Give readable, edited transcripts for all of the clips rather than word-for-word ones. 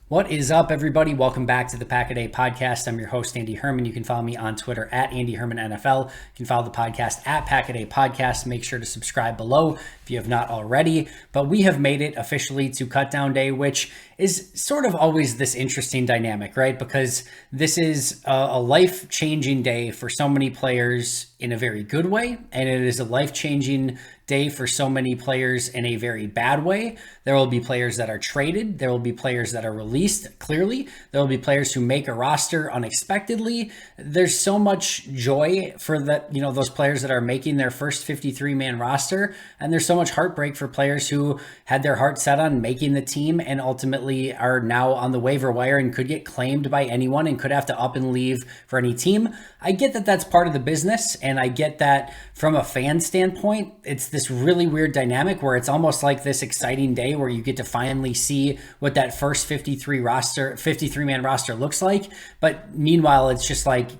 What is up, everybody? Welcome back to the Pack a Day podcast. I'm your host, Andy Herman. You can follow me on Twitter at Andy Herman NFL. You can follow the podcast at Pack a Day Podcast. Make sure to subscribe below if you have not already. But we have made it officially to Cut Down Day, which is sort of always this interesting dynamic, right? Because this is a life-changing day for so many players in a very good way, and it is a life-changing day for so many players in a very bad way. There will be players that are traded. There will be players that are released, clearly. There will be players who make a roster unexpectedly. There's so much joy for those players that are making their first 53-man roster, and there's so much heartbreak for players who had their heart set on making the team and ultimately are now on the waiver wire and could get claimed by anyone and could have to up and leave for any team. I get that that's part of the business, and I get that from a fan standpoint, it's this really weird dynamic where it's almost like this exciting day where you get to finally see what that first 53-man roster looks like. But meanwhile, it's just like,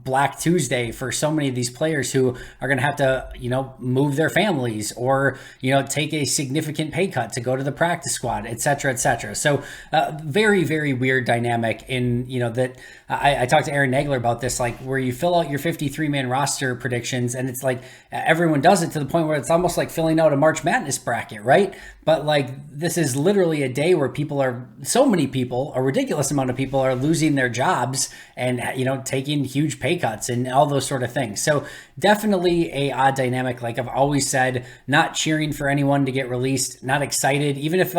Black Tuesday for so many of these players who are going to have to, move their families or, take a significant pay cut to go to the practice squad, et cetera, et cetera. So very, very weird dynamic in, that I talked to Aaron Nagler about this, like where you fill out your 53-man roster predictions and it's like everyone does it to the point where it's almost like filling out a March Madness bracket, right? But like this is literally a day where so many people, a ridiculous amount of people are losing their jobs and, taking huge pay cuts and all those sort of things. So definitely a odd dynamic. Like I've always said, not cheering for anyone to get released, not excited, even if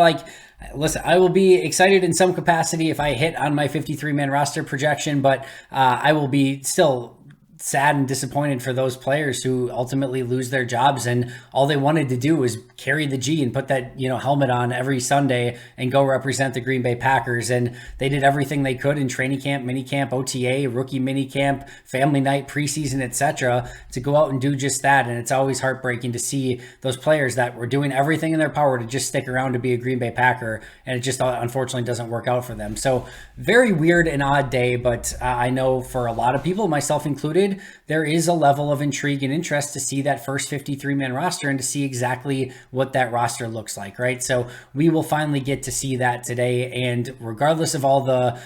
listen, I will be excited in some capacity if I hit on my 53-man roster projection, but I will be still sad and disappointed for those players who ultimately lose their jobs and all they wanted to do was carry the G and put that helmet on every Sunday and go represent the Green Bay Packers, and they did everything they could in training camp, mini camp, OTA, rookie mini camp, family night, preseason, etc. to go out and do just that. And it's always heartbreaking to see those players that were doing everything in their power to just stick around to be a Green Bay Packer, and it just unfortunately doesn't work out for them. So very weird and odd day, but I know for a lot of people, myself included, there is a level of intrigue and interest to see that first 53-man roster and to see exactly what that roster looks like, right? So we will finally get to see that today. And regardless of all the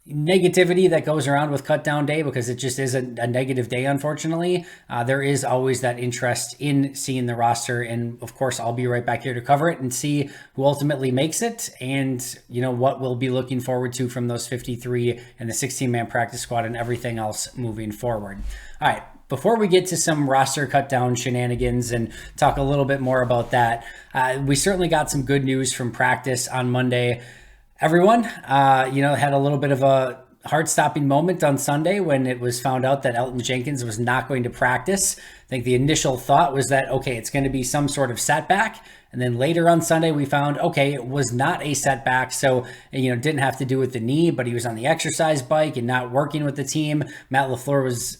negativity that goes around with Cut Down Day, because it just is a negative day, unfortunately, there is always that interest in seeing the roster. And of course, I'll be right back here to cover it and see who ultimately makes it and, what we'll be looking forward to from those 53 and the 16-man practice squad and everything else moving forward. All right. Before we get to some roster cut down shenanigans and talk a little bit more about that, we certainly got some good news from practice on Monday. Everyone, had a little bit of a heart-stopping moment on Sunday when it was found out that Elton Jenkins was not going to practice. I think the initial thought was that, okay, it's going to be some sort of setback. And then later on Sunday, we found, okay, it was not a setback. So, didn't have to do with the knee, but he was on the exercise bike and not working with the team. Matt LaFleur was,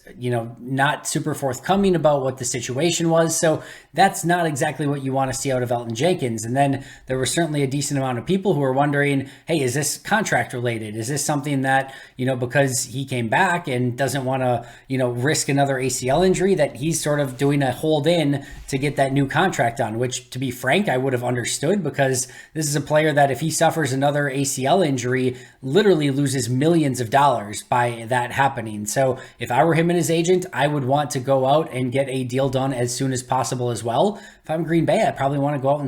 not super forthcoming about what the situation was. So that's not exactly what you want to see out of Elton Jenkins. And then there was certainly a decent amount of people who were wondering, hey, is this contract related? Is this something that, because he came back and doesn't want to, risk another ACL injury, that he's sort of doing a hold in to get that new contract on, which, to be frank, I would have understood, because this is a player that if he suffers another ACL injury, literally loses millions of dollars by that happening. So if I were him and his agent, I would want to go out and get a deal done as soon as possible as well. If I'm Green Bay, I probably want to go out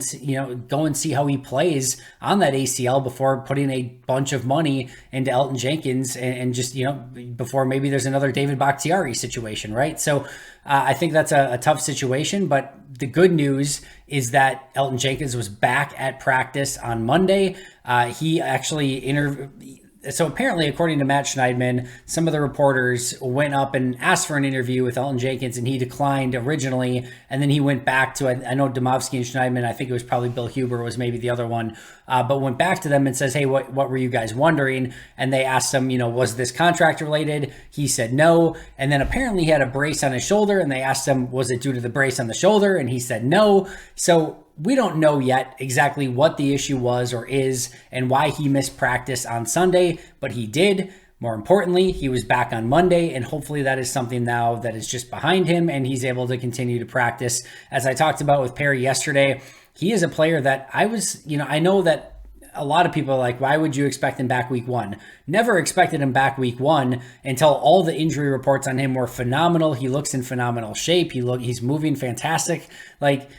and see how he plays on that ACL before putting a bunch of money into Elton Jenkins and just, before maybe there's another David Bakhtiari situation, right? So I think that's a tough situation, but the good news is that Elton Jenkins was back at practice on Monday. He actually So apparently, according to Matt Schneidman, some of the reporters went up and asked for an interview with Elton Jenkins, and he declined originally. And then he went back to, I know Demovsky and Schneidman, I think it was probably Bill Huber was maybe the other one, but went back to them and says, hey, what were you guys wondering? And they asked him, was this contract related? He said no. And then apparently he had a brace on his shoulder, and they asked him, was it due to the brace on the shoulder? And he said no. So we don't know yet exactly what the issue was or is and why he missed practice on Sunday, but he did. More importantly, he was back on Monday, and hopefully that is something now that is just behind him and he's able to continue to practice. As I talked about with Perry yesterday, he is a player that I know that a lot of people are like, why would you expect him back week 1? Never expected him back week 1 until all the injury reports on him were phenomenal. He looks in phenomenal shape. He's moving fantastic. Like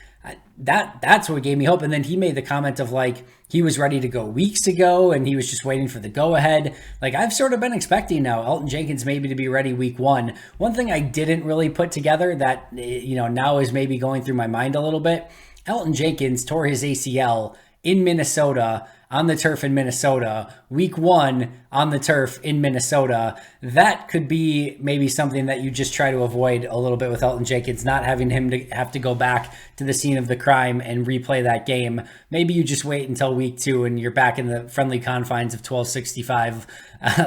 that's what gave me hope. And then he made the comment of like, he was ready to go weeks ago and he was just waiting for the go ahead. Like I've sort of been expecting now Elton Jenkins maybe to be ready week 1. One thing I didn't really put together that, now is maybe going through my mind a little bit. Elton Jenkins tore his ACL in Minnesota, on the turf in Minnesota, week 1 on the turf in Minnesota. That could be maybe something that you just try to avoid a little bit with Elton Jenkins, not having him to have to go back to the scene of the crime and replay that game. Maybe you just wait until week 2 and you're back in the friendly confines of 1265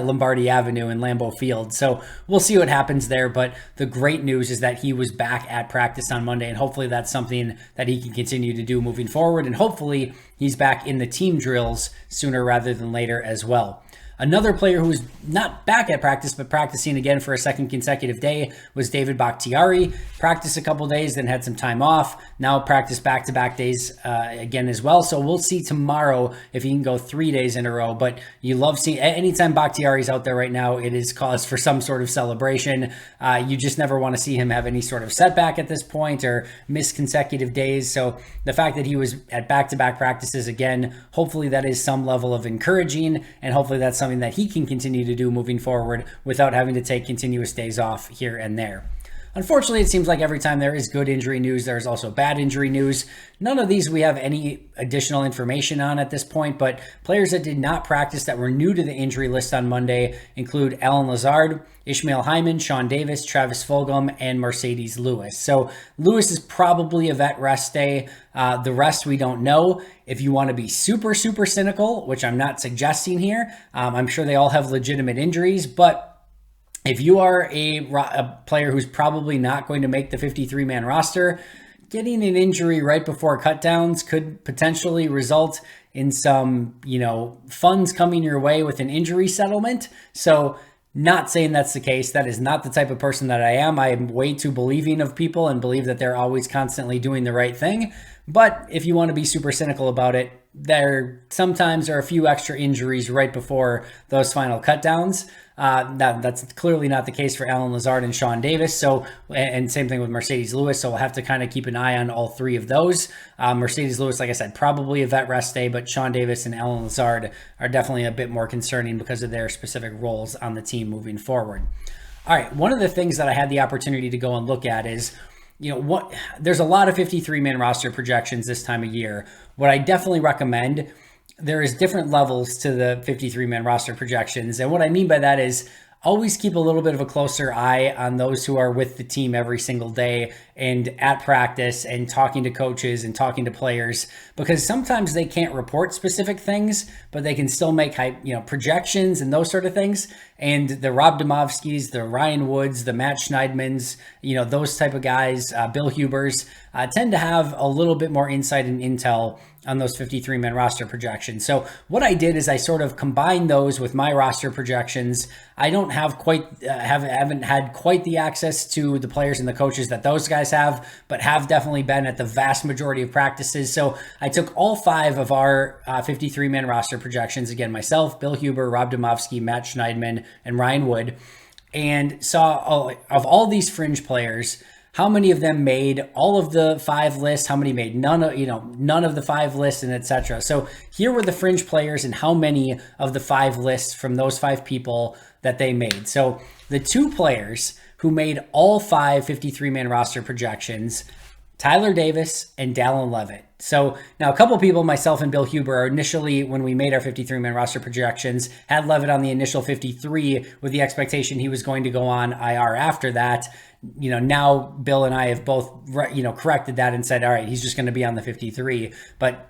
Lombardi Avenue in Lambeau Field. So we'll see what happens there. But the great news is that he was back at practice on Monday, and hopefully that's something that he can continue to do moving forward. And hopefully he's back in the team drills sooner rather than later as well. Another player who was not back at practice, but practicing again for a second consecutive day was David Bakhtiari. Practiced a couple days, then had some time off. Now practice back-to-back days again as well. So we'll see tomorrow if he can go 3 days in a row. But you love seeing, anytime Bakhtiari's out there right now, it is cause for some sort of celebration. You just never want to see him have any sort of setback at this point or miss consecutive days. So the fact that he was at back-to-back practices again, hopefully that is some level of encouraging, and hopefully that's something that he can continue to do moving forward without having to take continuous days off here and there. Unfortunately, it seems like every time there is good injury news, there's also bad injury news. None of these we have any additional information on at this point, but players that did not practice that were new to the injury list on Monday include Allen Lazard, Ishmael Hyman, Sean Davis, Travis Fulgham, and Mercedes Lewis. So Lewis is probably a vet rest day. The rest we don't know. If you want to be super, super cynical, which I'm not suggesting here, I'm sure they all have legitimate injuries, but if you are a player who's probably not going to make the 53-man roster, getting an injury right before cutdowns could potentially result in some, funds coming your way with an injury settlement. So not saying that's the case. That is not the type of person that I am. I am way too believing of people and believe that they're always constantly doing the right thing. But if you want to be super cynical about it, there sometimes are a few extra injuries right before those final cutdowns. That's clearly not the case for Allen Lazard and Sean Davis. So, and same thing with Mercedes Lewis. So we'll have to kind of keep an eye on all three of those. Mercedes Lewis, like I said, probably a vet rest day, but Sean Davis and Allen Lazard are definitely a bit more concerning because of their specific roles on the team moving forward. All right. One of the things that I had the opportunity to go and look at is, there's a lot of 53-man roster projections this time of year. What I definitely recommend, there is different levels to the 53-man roster projections. And what I mean by that is always keep a little bit of a closer eye on those who are with the team every single day and at practice and talking to coaches and talking to players, because sometimes they can't report specific things, but they can still make projections and those sort of things. And the Rob Demovskis, the Ryan Woods, the Matt Schneidmans, those type of guys, Bill Hubers, tend to have a little bit more insight and intel on those 53-man roster projections. So what I did is I sort of combined those with my roster projections. I don't have haven't had quite the access to the players and the coaches that those guys have, but have definitely been at the vast majority of practices. So I took all 5 of our 53-man roster projections, again, myself, Bill Huber, Rob Demovsky, Matt Schneidman, and Ryan Wood, and saw of all these fringe players, how many of them made all of the 5 lists, how many made none of the 5 lists, and etc. So here were the fringe players and how many of the 5 lists from those 5 people that they made. So the 2 players who made all 5 53-man roster projections, Tyler Davis and Dallin Leavitt. So now a couple of people, myself and Bill Huber, initially when we made our 53-man roster projections, had Leavitt on the initial 53 with the expectation he was going to go on IR after that. Now Bill and I have both, corrected that and said, all right, he's just going to be on the 53. But,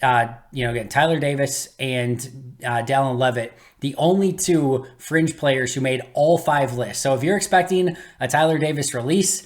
again, Tyler Davis and Dallin Leavitt, the only 2 fringe players who made all 5 lists. So if you're expecting a Tyler Davis release,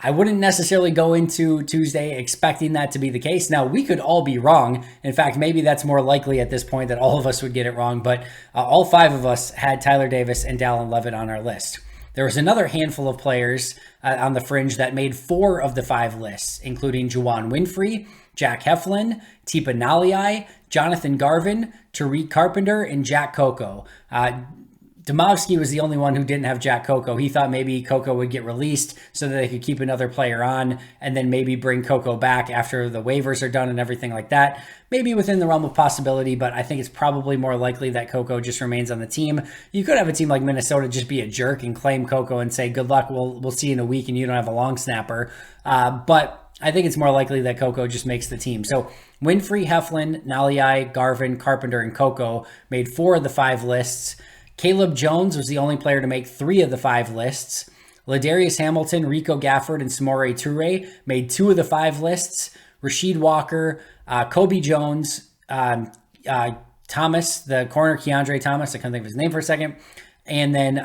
I wouldn't necessarily go into Tuesday expecting that to be the case. Now, we could all be wrong. In fact, maybe that's more likely at this point that all of us would get it wrong. But all 5 of us had Tyler Davis and Dallin Leavitt on our list. There was another handful of players on the fringe that made 4 of the 5 lists, including Juwan Winfrey, Jack Heflin, Tipa Naliai, Jonathan Garvin, Tariq Carpenter, and Jack Coco. Domowski was the only one who didn't have Jack Coco. He thought maybe Coco would get released so that they could keep another player on and then maybe bring Coco back after the waivers are done and everything like that. Maybe within the realm of possibility, but I think it's probably more likely that Coco just remains on the team. You could have a team like Minnesota just be a jerk and claim Coco and say, good luck, we'll see you in a week and you don't have a long snapper. But I think it's more likely that Coco just makes the team. So Winfrey, Heflin, Naliai, Garvin, Carpenter, and Coco made 4 of the 5 lists. Caleb Jones was the only player to make 3 of the 5 lists. Ladarius Hamilton, Rico Gafford, and Samori Toure made 2 of the 5 lists. Rasheed Walker, Kobe Jones, Thomas, the corner, Keandre Thomas, I couldn't think of his name for a second. And then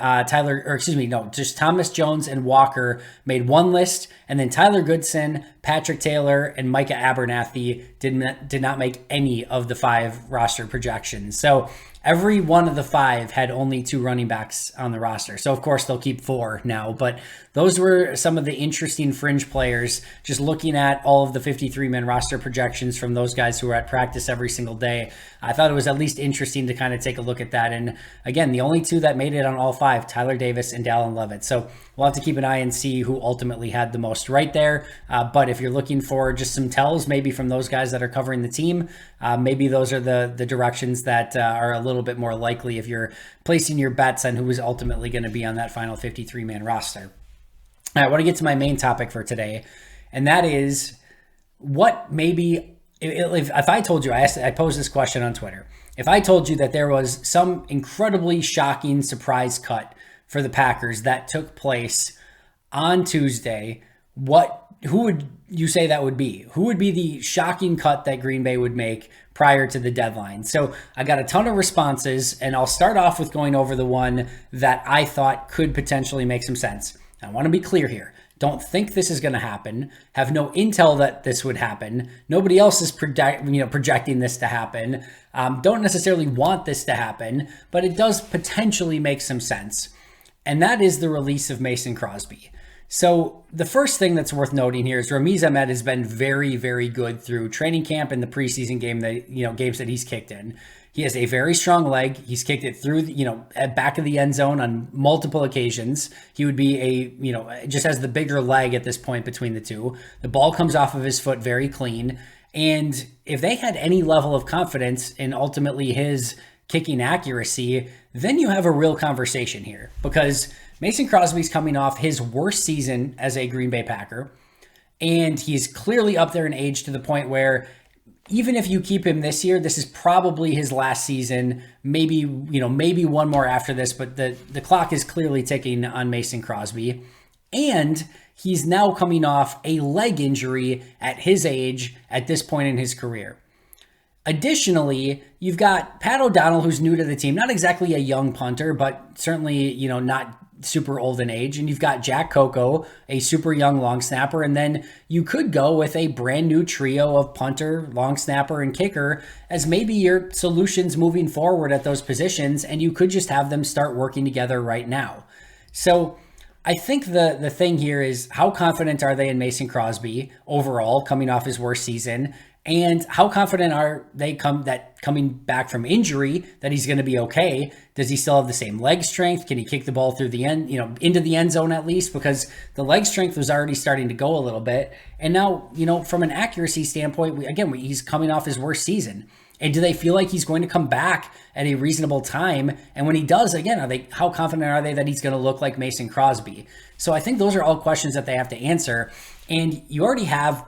just Thomas Jones and Walker made 1 list. And then Tyler Goodson, Patrick Taylor, and Micah Abernathy did not make any of the 5 roster projections. So every one of the 5 had only 2 running backs on the roster. So, of course, they'll keep 4 now. But those were some of the interesting fringe players, just looking at all of the 53-man roster projections from those guys who were at practice every single day. I thought it was at least interesting to kind of take a look at that. And, again, the only 2 that made it on all 5, Tyler Davis and Dallin Levitt. So we'll have to keep an eye and see who ultimately had the most right there. But if you're looking for just some tells, maybe from those guys that are covering the team, maybe those are the directions that are a little bit more likely if you're placing your bets on who is ultimately going to be on that final 53-man roster. All right, I want to get to my main topic for today, and that is what maybe, if I told you, I posed this question on Twitter, if I told you that there was some incredibly shocking surprise cut for the Packers that took place on Tuesday, who would you say that would be? Who would be the shocking cut that Green Bay would make prior to the deadline? So I got a ton of responses, and I'll start off with going over the one that I thought could potentially make some sense. I want to be clear here. Don't think this is going to happen. Have no intel that this would happen. Nobody else is projecting this to happen. Don't necessarily want this to happen, but it does potentially make some sense. And that is the release of Mason Crosby. So the first thing that's worth noting here is Ramiz Ahmed has been very, very good through training camp and the preseason games that he's kicked in. He has a very strong leg. He's kicked it through, at back of the end zone on multiple occasions. He would be just has the bigger leg at this point between the two. The ball comes off of his foot very clean. And if they had any level of confidence in ultimately his kicking accuracy, then you have a real conversation here, because Mason Crosby's coming off his worst season as a Green Bay Packer, and he's clearly up there in age to the point where even if you keep him this year, this is probably his last season, maybe one more after this, but the clock is clearly ticking on Mason Crosby. And he's now coming off a leg injury at his age at this point in his career. Additionally, you've got Pat O'Donnell, who's new to the team, not exactly a young punter, but certainly, not super old in age. And you've got Jack Coco, a super young long snapper. And then you could go with a brand new trio of punter, long snapper, and kicker as maybe your solutions moving forward at those positions. And you could just have them start working together right now. So I think the thing here is, how confident are they in Mason Crosby overall coming off his worst season? And how confident are they coming back from injury that he's going to be okay? Does he still have the same leg strength? Can he kick the ball through the end, into the end zone at least? Because the leg strength was already starting to go a little bit. And now, from an accuracy standpoint, he's coming off his worst season. And do they feel like he's going to come back at a reasonable time? And when he does, again, how confident are they that he's going to look like Mason Crosby? So I think those are all questions that they have to answer. And you already have,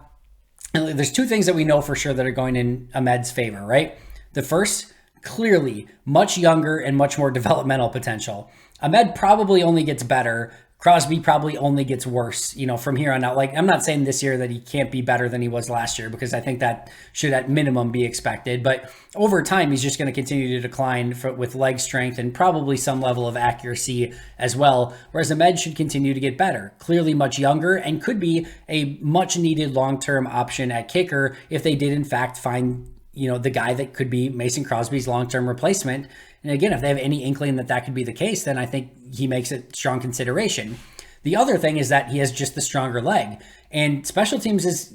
there's 2 things that we know for sure that are going in Ahmed's favor, right? The first, clearly much younger and much more developmental potential. Ahmed probably only gets better. Crosby probably only gets worse, from here on out. Like, I'm not saying this year that he can't be better than he was last year, because I think that should at minimum be expected. But over time, he's just going to continue to decline with leg strength and probably some level of accuracy as well. Whereas Ahmed should continue to get better, clearly much younger, and could be a much needed long-term option at kicker if they did in fact find the guy that could be Mason Crosby's long-term replacement. And again, if they have any inkling that could be the case, then I think he makes it strong consideration. The other thing is that he has just the stronger leg. And special teams is,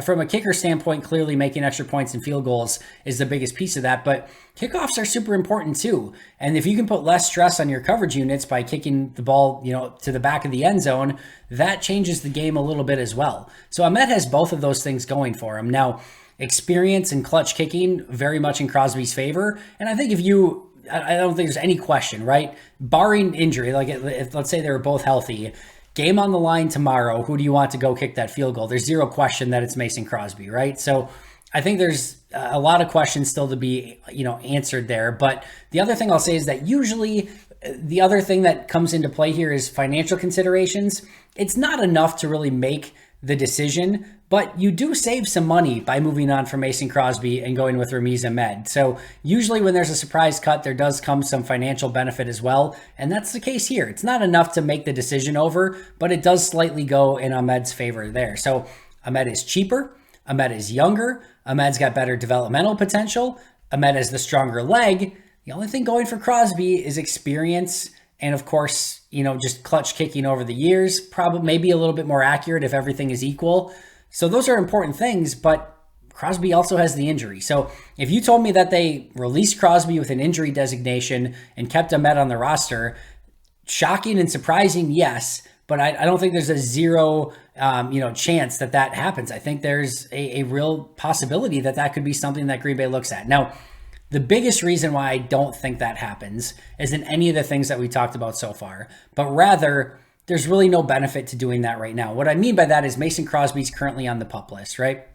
from a kicker standpoint, clearly making extra points and field goals is the biggest piece of that. But kickoffs are super important too. And if you can put less stress on your coverage units by kicking the ball, to the back of the end zone, that changes the game a little bit as well. So Ahmed has both of those things going for him. Now, experience and clutch kicking very much in Crosby's favor. And I think I don't think there's any question, right? Barring injury, like if let's say they were both healthy, game on the line tomorrow, who do you want to go kick that field goal? There's zero question that it's Mason Crosby, right? So I think there's a lot of questions still to be, answered there. But the other thing I'll say is that usually the other thing that comes into play here is financial considerations. It's not enough to really make the decision, but you do save some money by moving on from Mason Crosby and going with Ramiz Ahmed. So usually when there's a surprise cut, there does come some financial benefit as well. And that's the case here. It's not enough to make the decision over, but it does slightly go in Ahmed's favor there. So Ahmed is cheaper. Ahmed is younger. Ahmed's got better developmental potential. Ahmed has the stronger leg. The only thing going for Crosby is experience. And of course, just clutch kicking over the years, probably maybe a little bit more accurate if everything is equal. So those are important things, but Crosby also has the injury. So if you told me that they released Crosby with an injury designation and kept Ahmed on the roster, shocking and surprising, yes, but I don't think there's a zero, chance that happens. I think there's a real possibility that could be something that Green Bay looks at. Now, the biggest reason why I don't think that happens isn't any of the things that we talked about so far, but rather there's really no benefit to doing that right now. What I mean by that is Mason Crosby's currently on the PUP list, right?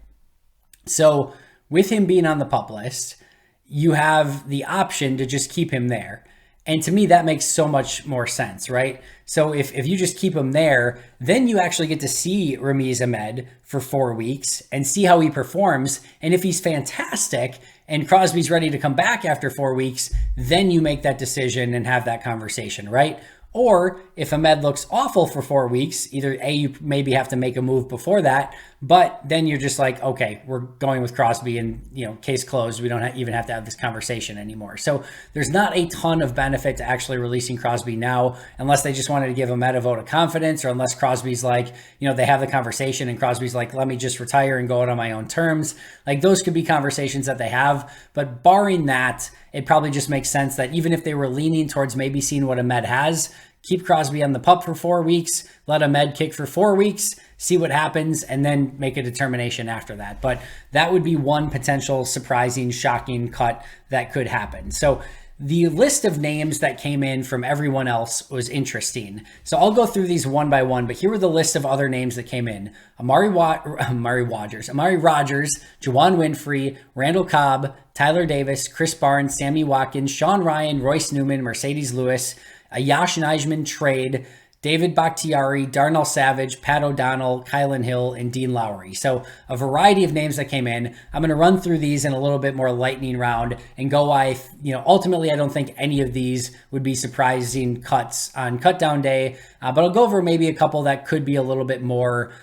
So with him being on the PUP list, you have the option to just keep him there. And to me, that makes so much more sense, right? So if you just keep him there, then you actually get to see Ramiz Ahmed for 4 weeks and see how he performs. And if he's fantastic and Crosby's ready to come back after 4 weeks, then you make that decision and have that conversation, right? Or if Ahmed looks awful for 4 weeks, either A, you maybe have to make a move before that, but then you're just like, okay, we're going with Crosby and, case closed. We don't even have to have this conversation anymore. So there's not a ton of benefit to actually releasing Crosby now, unless they just wanted to give Ahmed a vote of confidence, or unless Crosby's like, they have the conversation and Crosby's like, let me just retire and go out on my own terms. Like those could be conversations that they have, but barring that, it probably just makes sense that even if they were leaning towards maybe seeing what Ahmed has, keep Crosby on the PUP for 4 weeks, let Ahmed kick for 4 weeks, see what happens, and then make a determination after that. But that would be one potential surprising, shocking cut that could happen. So the list of names that came in from everyone else was interesting. So I'll go through these one by one, but here were the list of other names that came in. Amari Rodgers, Juwan Winfrey, Randall Cobb, Tyler Davis, Chris Barnes, Sammy Watkins, Sean Ryan, Royce Newman, Mercedes Lewis, Ayash Nijman trade, David Bakhtiari, Darnell Savage, Pat O'Donnell, Kylan Hill, and Dean Lowry. So a variety of names that came in. I'm going to run through these in a little bit more lightning round and go why, ultimately I don't think any of these would be surprising cuts on cut down day, but I'll go over maybe a couple that could be a little bit more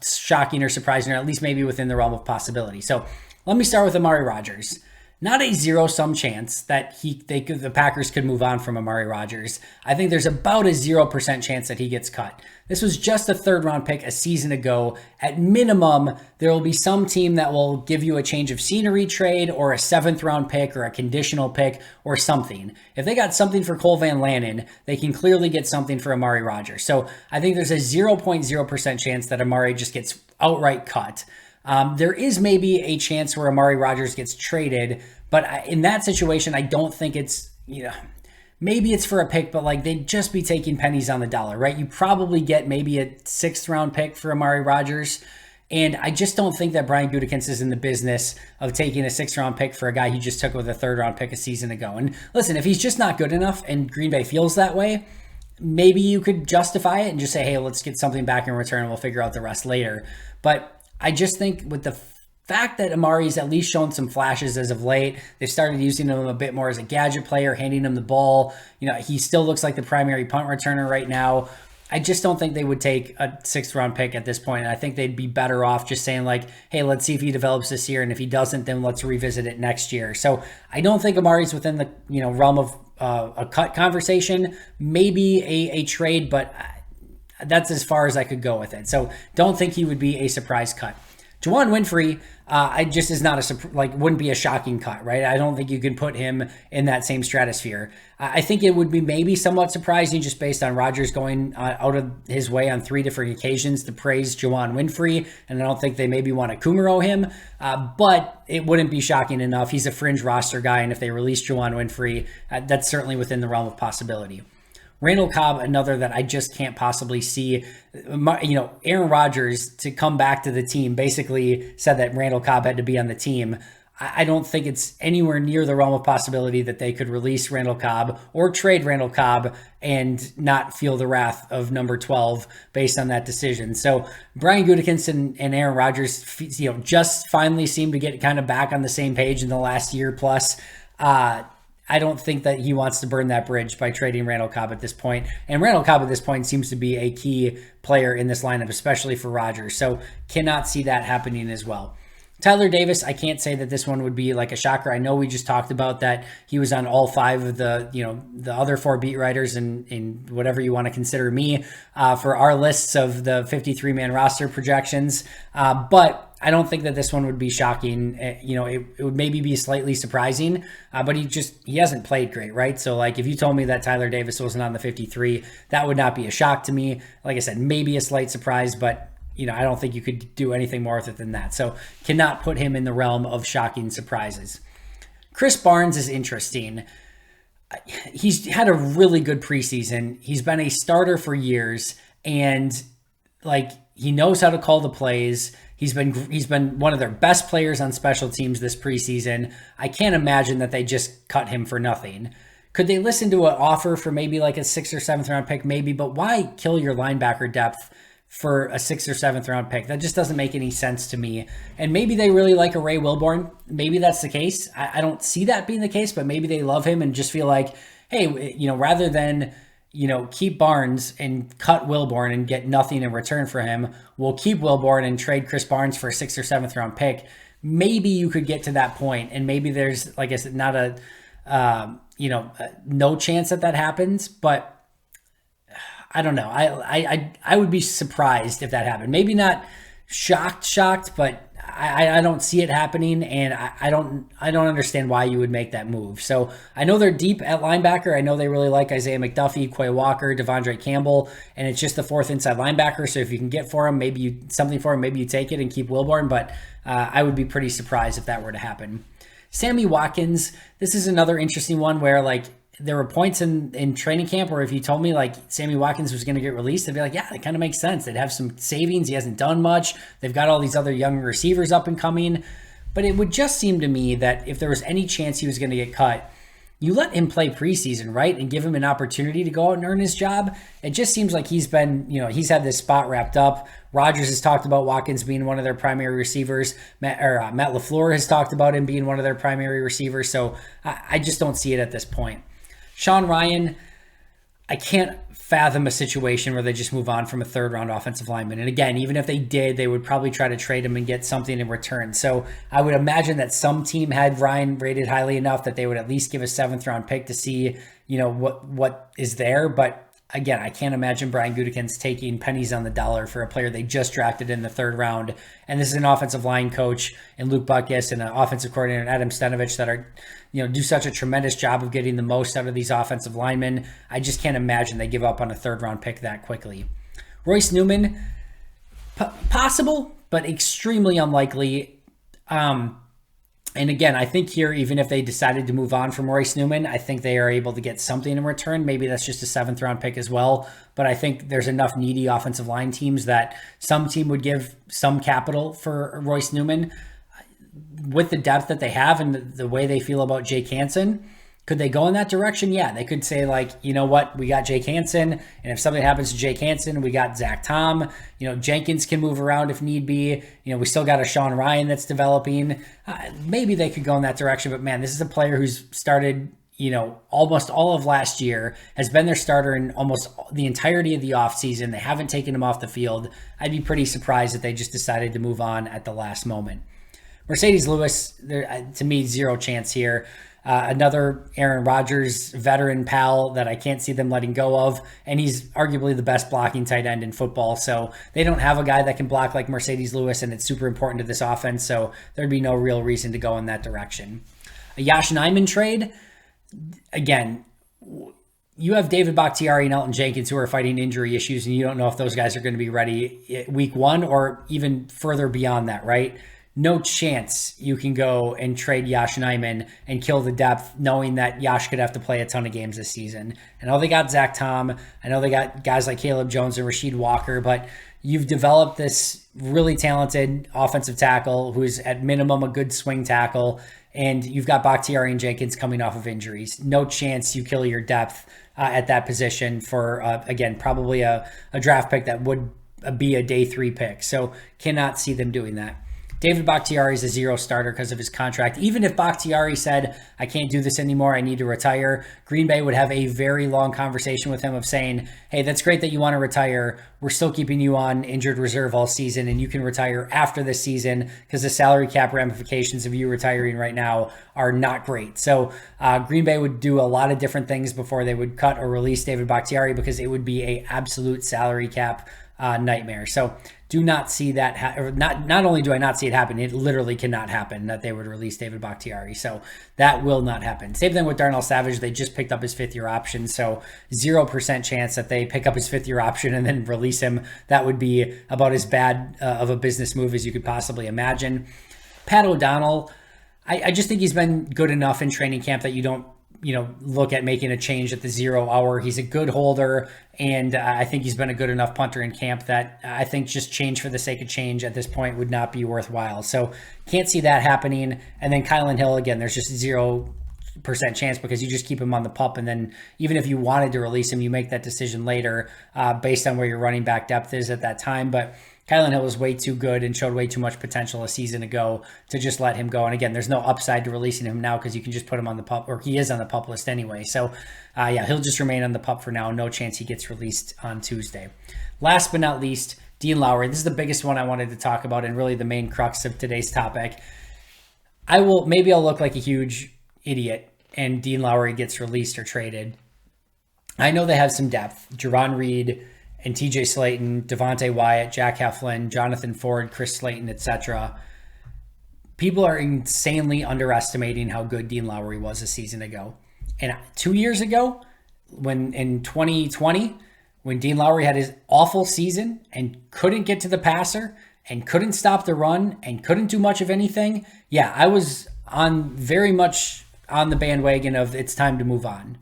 shocking or surprising, or at least maybe within the realm of possibility. So let me start with Amari Rodgers. Not a zero-sum chance that the Packers could move on from Amari Rodgers. I think there's about a 0% chance that he gets cut. This was just a third-round pick a season ago. At minimum, there will be some team that will give you a change of scenery trade or a 7th-round pick or a conditional pick or something. If they got something for Cole Van Lannon, they can clearly get something for Amari Rodgers. So I think there's a 0.0% chance that Amari just gets outright cut. There is maybe a chance where Amari Rodgers gets traded, but in that situation, I don't think it's, maybe it's for a pick, but like they'd just be taking pennies on the dollar, right? You probably get maybe a 6th-round pick for Amari Rodgers, and I just don't think that Brian Gutekunst is in the business of taking a 6th-round pick for a guy he just took with a 3rd-round pick a season ago. And listen, if he's just not good enough and Green Bay feels that way, maybe you could justify it and just say, hey, let's get something back in return and we'll figure out the rest later. But I just think with the fact that Amari's at least shown some flashes as of late, they've started using him a bit more as a gadget player, handing him the ball. He still looks like the primary punt returner right now. I just don't think they would take a 6th-round pick at this point. And I think they'd be better off just saying like, hey, let's see if he develops this year. And if he doesn't, then let's revisit it next year. So I don't think Amari's within the realm of a cut conversation, maybe a trade, but that's as far as I could go with it. So don't think he would be a surprise cut. Juwann Winfree, I just is not wouldn't be a shocking cut, right? I don't think you can put him in that same stratosphere. I think it would be maybe somewhat surprising just based on Rodgers going out of his way on 3 different occasions to praise Juwann Winfree, and I don't think they maybe want to Kumaro him, but it wouldn't be shocking enough. He's a fringe roster guy, and if they release Juwann Winfree, that's certainly within the realm of possibility. Randall Cobb, another that I just can't possibly see. Aaron Rodgers, to come back to the team, basically said that Randall Cobb had to be on the team. I don't think it's anywhere near the realm of possibility that they could release Randall Cobb or trade Randall Cobb and not feel the wrath of number 12 based on that decision. So Brian Gutekunst and Aaron Rodgers, just finally seem to get kind of back on the same page in the last year plus. I don't think that he wants to burn that bridge by trading Randall Cobb at this point. And Randall Cobb at this point seems to be a key player in this lineup, especially for Rodgers. So cannot see that happening as well. Tyler Davis, I can't say that this one would be like a shocker. I know we just talked about that he was on all 5 of the other 4 beat writers and whatever you want to consider me for our lists of the 53-man roster projections. But I don't think that this one would be shocking. It would maybe be slightly surprising, but he hasn't played great, right? So like if you told me that Tyler Davis wasn't on the 53, that would not be a shock to me. Like I said, maybe a slight surprise, but I don't think you could do anything more with it than that. So cannot put him in the realm of shocking surprises. Chris Barnes is interesting. He's had a really good preseason. He's been a starter for years, and he knows how to call the plays. He's been one of their best players on special teams this preseason. I can't imagine that they just cut him for nothing. Could they listen to an offer for maybe like a 6th or 7th round pick? Maybe, but why kill your linebacker depth for a 6th or 7th round pick? That just doesn't make any sense to me. And maybe they really like a Ray Wilborn. Maybe that's the case. I don't see that being the case, but maybe they love him and just feel like, hey, rather than keep Barnes and cut Wilborn and get nothing in return for him, we'll keep Wilborn and trade Chris Barnes for a 6th or 7th round pick. Maybe you could get to that point, and maybe there's, like I said, not no chance that happens, but I don't know. I would be surprised if that happened. Maybe not shocked, but I don't see it happening, and I don't understand why you would make that move. So I know they're deep at linebacker. I know they really like Isaiah McDuffie, Quay Walker, Devondre Campbell, and it's just the 4th inside linebacker. So if you can get for him, maybe you take it and keep Wilborn, but I would be pretty surprised if that were to happen. Sammy Watkins, this is another interesting one where there were points in training camp where if you told me Sammy Watkins was going to get released, I'd be like, yeah, that kind of makes sense. They'd have some savings. He hasn't done much. They've got all these other young receivers up and coming. But it would just seem to me that if there was any chance he was going to get cut, you let him play preseason, right? And give him an opportunity to go out and earn his job. It just seems like he's been, he's had this spot wrapped up. Rodgers has talked about Watkins being one of their primary receivers. Matt LaFleur has talked about him being one of their primary receivers. So I just don't see it at this point. Sean Ryan, I can't fathom a situation where they just move on from a 3rd-round offensive lineman. And again, even if they did, they would probably try to trade him and get something in return. So I would imagine that some team had Ryan rated highly enough that they would at least give a 7th-round pick to see, what is there. But again, I can't imagine Brian Gutekunst taking pennies on the dollar for a player they just drafted in the 3rd round. And this is an offensive line coach and Luke Butkus and an offensive coordinator Adam Stenovich that are, do such a tremendous job of getting the most out of these offensive linemen. I just can't imagine they give up on a 3rd round pick that quickly. Royce Newman, possible, but extremely unlikely. And again, I think here, even if they decided to move on from Royce Newman, I think they are able to get something in return. Maybe that's just a 7th round pick as well. But I think there's enough needy offensive line teams that some team would give some capital for Royce Newman. With the depth that they have and the way they feel about Jake Hansen, could they go in that direction? Yeah, they could say you know what, we got Jake Hansen, and if something happens to Jake Hansen, we got Zach Tom. Jenkins can move around if need be. We still got a Sean Ryan that's developing. Maybe they could go in that direction, but man, this is a player who's started, almost all of last year, has been their starter in almost the entirety of the offseason. They haven't taken him off the field. I'd be pretty surprised if they just decided to move on at the last moment. Mercedes Lewis, to me, zero chance here. Another Aaron Rodgers veteran pal that I can't see them letting go of. And he's arguably the best blocking tight end in football. So they don't have a guy that can block like Mercedes Lewis, and it's super important to this offense. So there'd be no real reason to go in that direction. A Yosh Nijman trade, again, you have David Bakhtiari and Elton Jenkins who are fighting injury issues, and you don't know if those guys are going to be ready week one or even further beyond that, right? No chance you can go and trade Yosh Nijman and kill the depth, knowing that Yosh could have to play a ton of games this season. I know they got Zach Tom. I know they got guys like Caleb Jones and Rasheed Walker, but you've developed this really talented offensive tackle who's at minimum a good swing tackle, and you've got Bakhtiari and Jenkins coming off of injuries. No chance you kill your depth at that position for, again, probably a draft pick that would be a day 3 pick. So cannot see them doing that. David Bakhtiari is a zero starter because of his contract. Even if Bakhtiari said, I can't do this anymore, I need to retire, Green Bay would have a very long conversation with him of saying, hey, that's great that you want to retire. We're still keeping you on injured reserve all season, and you can retire after this season because the salary cap ramifications of you retiring right now are not great. So Green Bay would do a lot of different things before they would cut or release David Bakhtiari because it would be a absolute salary cap nightmare. So do not see that. Not only do I not see it happen, it literally cannot happen that they would release David Bakhtiari. So that will not happen. Same thing with Darnell Savage. They just picked up his 5th-year option. So 0% chance that they pick up his 5th-year option and then release him. That would be about as bad of a business move as you could possibly imagine. Pat O'Donnell, I just think he's been good enough in training camp that you don't look at making a change at the 0 hour. He's a good holder, and I think he's been a good enough punter in camp that I think just change for the sake of change at this point would not be worthwhile. So can't see that happening. And then Kylan Hill, again, there's just 0% chance because you just keep him on the pup. And then even if you wanted to release him, you make that decision later based on where your running back depth is at that time. But Kylan Hill was way too good and showed way too much potential a season ago to just let him go. And again, there's no upside to releasing him now because you can just put him on the pup, or he is on the pup list anyway. So he'll just remain on the pup for now. No chance he gets released on Tuesday. Last but not least, Dean Lowry. This is the biggest one I wanted to talk about and really the main crux of today's topic. Maybe I'll look like a huge idiot and Dean Lowry gets released or traded. I know they have some depth. Jerron Reed and TJ Slayton, Devontae Wyatt, Jack Heflin, Jonathan Ford, Chris Slayton, etc. People are insanely underestimating how good Dean Lowry was a season ago. And 2 years ago, when in 2020, when Dean Lowry had his awful season and couldn't get to the passer and couldn't stop the run and couldn't do much of anything, yeah, I was very much on the bandwagon of it's time to move on.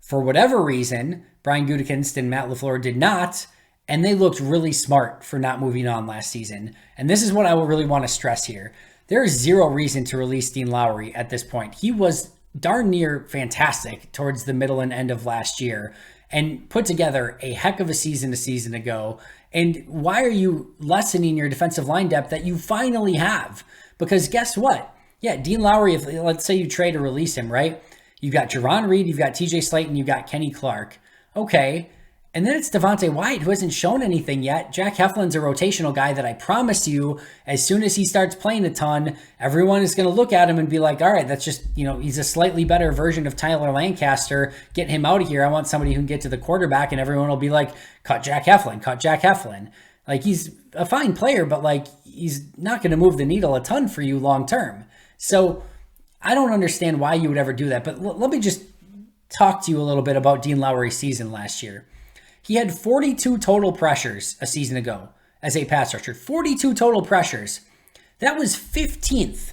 For whatever reason, Brian Gutekunst and Matt LaFleur did not, and they looked really smart for not moving on last season. And this is what I will really want to stress here. There is 0 reason to release Dean Lowry at this point. He was darn near fantastic towards the middle and end of last year and put together a heck of a season ago. And why are you lessening your defensive line depth that you finally have? Because guess what? Yeah, Dean Lowry, if let's say you trade or release him, right? You've got Jerron Reed, you've got TJ Slayton, you've got Kenny Clark. Okay. And then it's Devontae Wyatt, who hasn't shown anything yet. Jack Heflin's a rotational guy that I promise you, as soon as he starts playing a ton, everyone is going to look at him and be like, all right, that's just, he's a slightly better version of Tyler Lancaster. Get him out of here. I want somebody who can get to the quarterback, and everyone will be like, cut Jack Heflin. Like, he's a fine player, but like, he's not going to move the needle a ton for you long term. So I don't understand why you would ever do that. But let me just talk to you a little bit about Dean Lowry's season last year. He had 42 total pressures a season ago as a pass rusher. 42 total pressures. That was 15th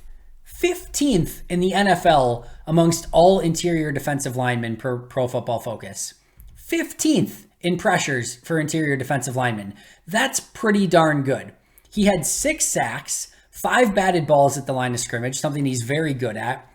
in the NFL amongst all interior defensive linemen per Pro Football Focus. 15th in pressures for interior defensive linemen. That's pretty darn good. He had 6 sacks, 5 batted balls at the line of scrimmage, something he's very good at.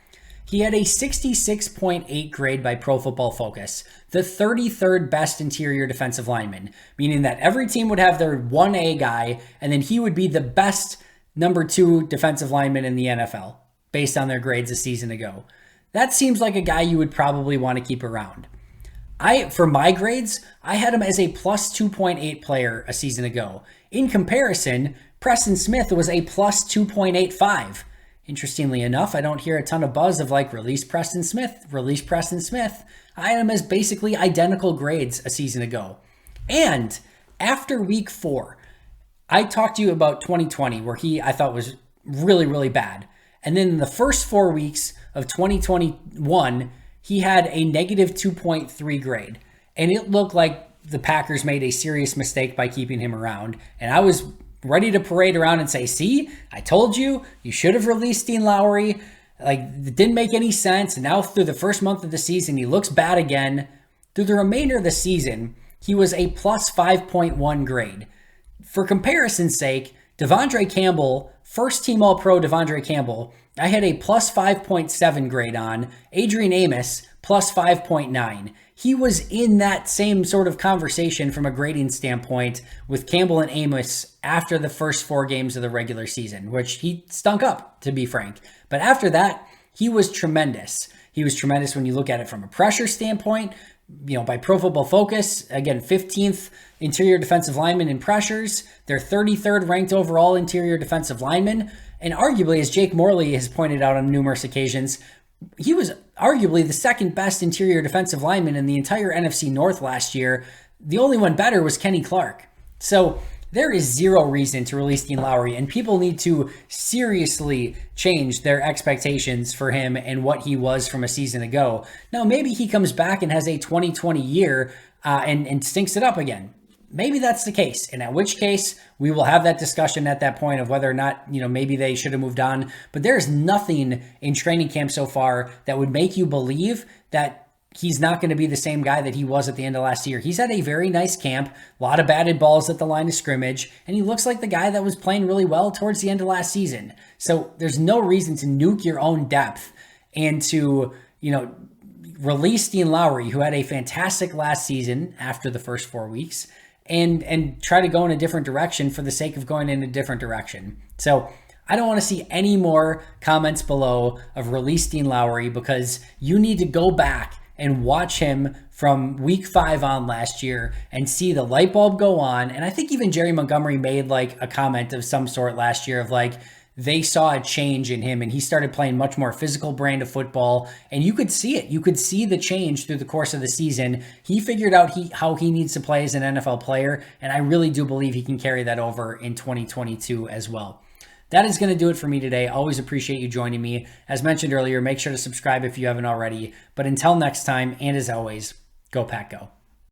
He had a 66.8 grade by Pro Football Focus, the 33rd best interior defensive lineman, meaning that every team would have their 1A guy, and then he would be the best number 2 defensive lineman in the NFL, based on their grades a season ago. That seems like a guy you would probably want to keep around. For my grades, I had him as a plus 2.8 player a season ago. In comparison, Preston Smith was a plus 2.85. Interestingly enough, I don't hear a ton of buzz of like release Preston Smith, release Preston Smith. I had him as basically identical grades a season ago. And after week 4, I talked to you about 2020 where I thought was really, really bad. And then in the first 4 weeks of 2021, he had a negative 2.3 grade. And it looked like the Packers made a serious mistake by keeping him around. And I was ready to parade around and say, see, I told you, you should have released Dean Lowry. Like, it didn't make any sense. And now through the first month of the season, he looks bad again. Through the remainder of the season, he was a plus 5.1 grade. For comparison's sake, Devondre Campbell, first team All-Pro Devondre Campbell, I had a plus 5.7 grade on. Adrian Amos, plus 5.9. He was in that same sort of conversation from a grading standpoint with Campbell and Amos after the first 4 games of the regular season, which he stunk up, to be frank. But after that, he was tremendous. He was tremendous when you look at it from a pressure standpoint. By Pro Football Focus, again, 15th interior defensive lineman in pressures. They're 33rd ranked overall interior defensive lineman. And arguably, as Jake Morley has pointed out on numerous occasions, he was arguably the second best interior defensive lineman in the entire NFC North last year. The only one better was Kenny Clark. So there is zero reason to release Dean Lowry, and people need to seriously change their expectations for him and what he was from a season ago. Now, maybe he comes back and has a 2020 year and stinks it up again. Maybe that's the case, and at which case we will have that discussion at that point of whether or not, maybe they should have moved on. But there's nothing in training camp so far that would make you believe that he's not going to be the same guy that he was at the end of last year. He's had a very nice camp, a lot of batted balls at the line of scrimmage, and he looks like the guy that was playing really well towards the end of last season. So there's no reason to nuke your own depth and to, release Dean Lowry, who had a fantastic last season after the first 4 weeks, and try to go in a different direction for the sake of going in a different direction. So I don't want to see any more comments below of release Dean Lowry, because you need to go back and watch him from week 5 on last year and see the light bulb go on. And I think even Jerry Montgomery made like a comment of some sort last year of like, they saw a change in him and he started playing much more physical brand of football. And you could see it. You could see the change through the course of the season. He figured out how he needs to play as an NFL player. And I really do believe he can carry that over in 2022 as well. That is going to do it for me today. Always appreciate you joining me. As mentioned earlier, make sure to subscribe if you haven't already. But until next time, and as always, go Pack Go.